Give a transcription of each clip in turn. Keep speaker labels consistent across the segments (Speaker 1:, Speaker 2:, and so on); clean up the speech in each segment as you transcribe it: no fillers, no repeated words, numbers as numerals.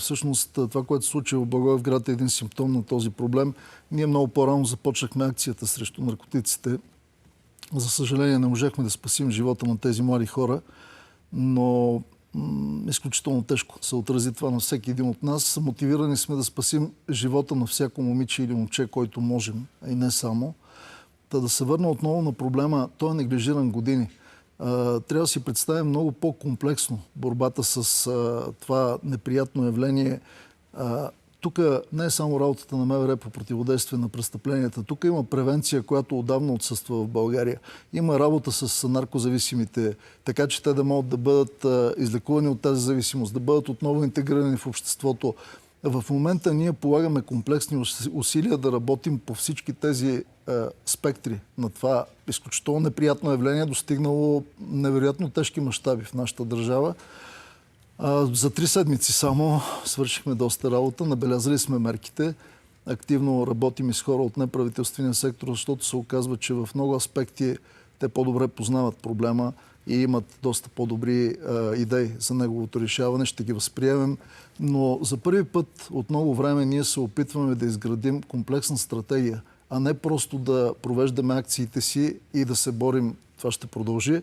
Speaker 1: Всъщност това, което се случи в Благоевград, е един симптом на този проблем. Ние много по-рано започнахме акцията срещу наркотиците. За съжаление не можехме да спасим живота на тези млади хора, но изключително тежко се отрази това на всеки един от нас. Мотивирани сме да спасим живота на всяко момиче или момче, който можем, а и не само. Да се върна отново на проблема, той е неглижиран години. Трябва да си представим много по-комплексно борбата с това неприятно явление. Тук не е само работата на МВР по противодействие на престъпленията. Тук има превенция, която отдавна отсъства в България. Има работа с наркозависимите, така че те да могат да бъдат излекувани от тази зависимост, да бъдат отново интегрирани в обществото. В момента ние полагаме комплексни усилия да работим по всички тези спектри на това изключително неприятно явление, достигнало невероятно тежки мащаби в нашата държава. За 3 седмици само свършихме доста работа, набелязали сме мерките, активно работим и с хора от неправителствения сектор, защото се оказва, че в много аспекти те по-добре познават проблема и имат доста по-добри идеи за неговото решаване. Ще ги възприемем. Но за първи път от много време ние се опитваме да изградим комплексна стратегия, а не просто да провеждаме акциите си и да се борим, това ще продължи,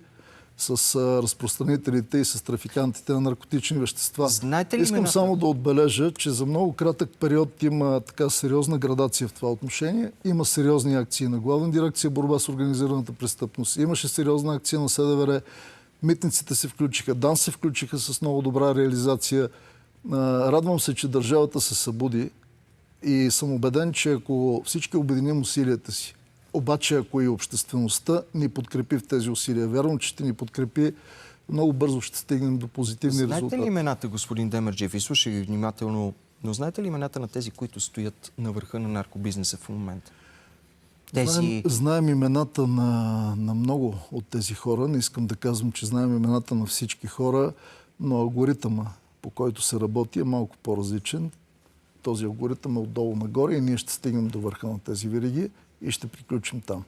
Speaker 1: с разпространителите и с трафикантите на наркотични вещества. Искам само да отбележа, че за много кратък период има така сериозна градация в това отношение. Има сериозни акции на Главна дирекция борба с организираната престъпност. Имаше сериозна акция на СДВР. Митниците се включиха, ДАНС се включиха с много добра реализация. Радвам се, че държавата се събуди и съм убеден, че ако всички обединим усилията си, обаче ако и обществеността ни подкрепи в тези усилия, вярвам, че ще ни подкрепи, много бързо ще стигнем до позитивни резултати.
Speaker 2: Знаете ли имената, господин Демерджиев, и слушай ги внимателно, но знаете ли имената на тези, които стоят на върха на наркобизнеса в момента?
Speaker 1: Знаем имената на много от тези хора. Не искам да казвам, че знаем имената на всички хора, но алгоритъма, по който се работи, е малко по-различен. Този алгоритъм е отдолу нагоре и ние ще стигнем до върха на тези вериги и ще приключим там.